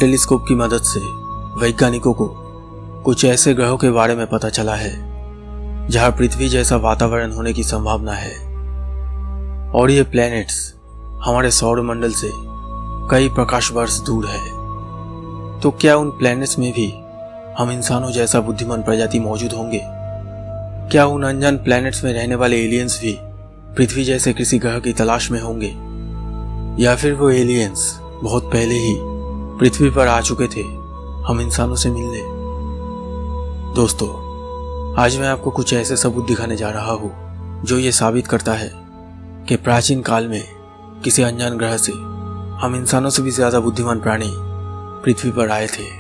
Telescope की मदद से वैज्ञानिकों को कुछ ऐसे ग्रहों के बारे में पता चला है जहां पृथ्वी जैसा वातावरण होने की संभावना है, और ये प्लैनेट्स हमारे सौरमंडल से कई प्रकाश वर्ष दूर है। तो क्या उन प्लैनेट्स में भी हम इंसानों जैसा बुद्धिमान प्रजाति मौजूद होंगे? क्या उन अनजान प्लैनेट्स में रहने वाले एलियंस भी पृथ्वी जैसे किसी ग्रह की तलाश में होंगे, या फिर वो एलियंस बहुत पहले ही पृथ्वी पर आ चुके थे हम इंसानों से मिलने? दोस्तों, आज मैं आपको कुछ ऐसे सबूत दिखाने जा रहा हूँ जो ये साबित करता है कि प्राचीन काल में किसी अनजान ग्रह से हम इंसानों से भी ज्यादा बुद्धिमान प्राणी पृथ्वी पर आए थे।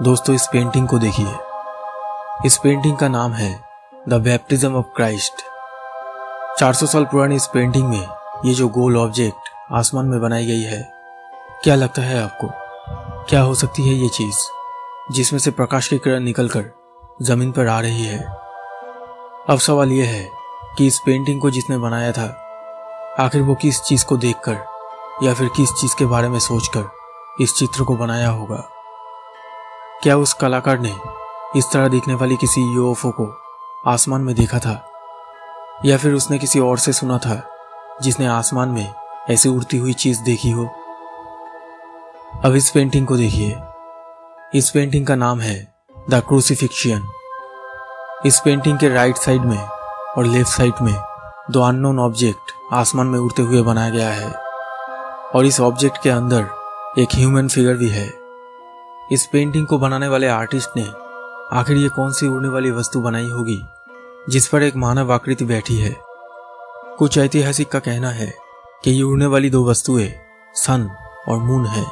दोस्तों, इस पेंटिंग को देखिए। इस पेंटिंग का नाम है द बैप्टिज्म ऑफ क्राइस्ट। 400 साल पुरानी इस पेंटिंग में ये जो गोल ऑब्जेक्ट आसमान में बनाई गई है, क्या लगता है आपको? क्या हो सकती है ये चीज जिसमें से प्रकाश की किरण निकलकर जमीन पर आ रही है? अब सवाल यह है कि इस पेंटिंग को जिसने बनाया था, आखिर वो किस चीज को देखकर या फिर किस चीज के बारे में सोचकर इस चित्र को बनाया होगा? क्या उस कलाकार ने इस तरह दिखने वाली किसी यूएफओ को आसमान में देखा था, या फिर उसने किसी और से सुना था जिसने आसमान में ऐसी उड़ती हुई चीज देखी हो? अब इस पेंटिंग को देखिए। इस पेंटिंग का नाम है द क्रूसिफिक्शन। इस पेंटिंग के राइट साइड में और लेफ्ट साइड में दो अननोन ऑब्जेक्ट आसमान में उड़ते हुए बनाया गया है, और इस ऑब्जेक्ट के अंदर एक ह्यूमन फिगर भी है। इस पेंटिंग को बनाने वाले आर्टिस्ट ने आखिर ये कौन सी उड़ने वाली वस्तु बनाई होगी जिस पर एक मानव आकृति बैठी है? कुछ ऐतिहासिक का कहना है कि ये उड़ने वाली दो वस्तुएं सन और मून है।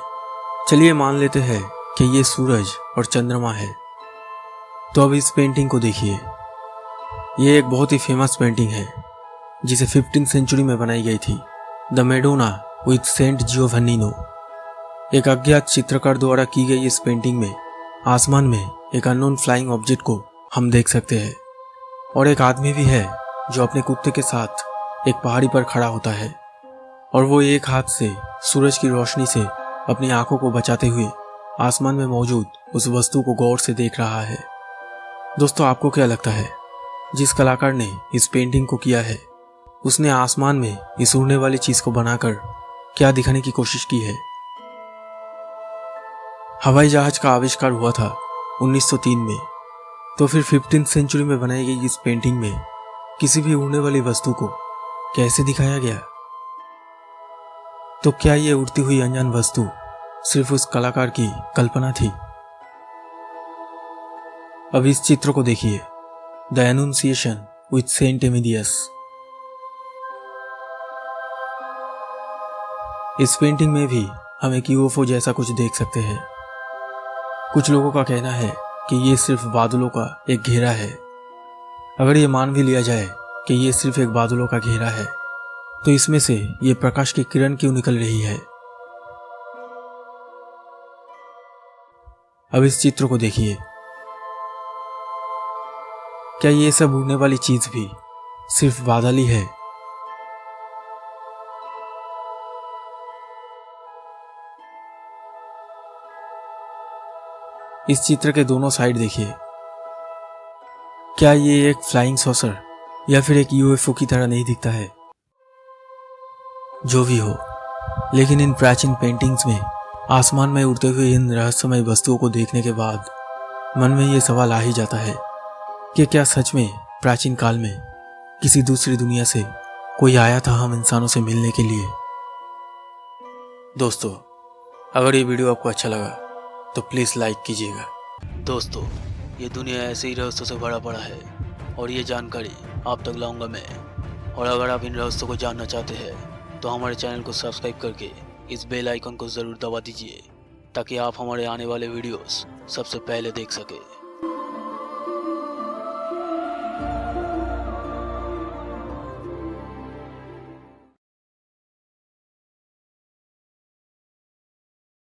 चलिए मान लेते हैं कि ये सूरज और चंद्रमा है। तो अब इस पेंटिंग को देखिए। ये एक बहुत ही फेमस पेंटिंग है जिसे 15th सेंचुरी में बनाई गई थी, द मेडोना विथ सेंट जियोवन्निनो। एक अज्ञात चित्रकार द्वारा की गई इस पेंटिंग में आसमान में एक अननोन फ्लाइंग ऑब्जेक्ट को हम देख सकते हैं, और एक आदमी भी है जो अपने कुत्ते के साथ एक पहाड़ी पर खड़ा होता है, और वो एक हाथ से सूरज की रोशनी से अपनी आंखों को बचाते हुए आसमान में मौजूद उस वस्तु को गौर से देख रहा है। दोस्तों, आपको क्या लगता है, जिस कलाकार ने इस पेंटिंग को किया है उसने आसमान में इस उड़ने वाली चीज को बनाकर क्या दिखाने की कोशिश की है? हवाई जहाज का आविष्कार हुआ था 1903 में, तो फिर 15th सेंचुरी में बनाई गई इस पेंटिंग में किसी भी उड़ने वाली वस्तु को कैसे दिखाया गया? तो क्या ये उड़ती हुई अनजान वस्तु सिर्फ उस कलाकार की कल्पना थी? अब इस चित्र को देखिए, द एनुंसिएशन विथ सेंट एमिडियस। इस पेंटिंग में भी हम एक यूएफओ जैसा कुछ देख सकते हैं। कुछ लोगों का कहना है कि ये सिर्फ बादलों का एक घेरा है। अगर ये मान भी लिया जाए कि ये सिर्फ एक बादलों का घेरा है, तो इसमें से ये प्रकाश की किरण क्यों निकल रही है? अब इस चित्र को देखिए। क्या ये सब उड़ने वाली चीज भी सिर्फ बादल ही है? इस चित्र के दोनों साइड देखिए। क्या ये एक फ्लाइंग सॉसर या फिर एक यूएफओ की तरह नहीं दिखता है? जो भी हो, लेकिन इन प्राचीन पेंटिंग्स में आसमान में उड़ते हुए इन रहस्यमय वस्तुओं को देखने के बाद मन में ये सवाल आ ही जाता है कि क्या सच में प्राचीन काल में किसी दूसरी दुनिया से कोई आया था हम इंसानों से मिलने के लिए? दोस्तों, अगर ये वीडियो आपको अच्छा लगा तो प्लीज़ लाइक कीजिएगा। दोस्तों, ये दुनिया ऐसे ही रहस्यों से भरा पड़ा है और ये जानकारी आप तक लाऊंगा मैं। और अगर आप इन रहस्यों को जानना चाहते हैं तो हमारे चैनल को सब्सक्राइब करके इस बेल आइकन को ज़रूर दबा दीजिए ताकि आप हमारे आने वाले वीडियोस सबसे पहले देख सके।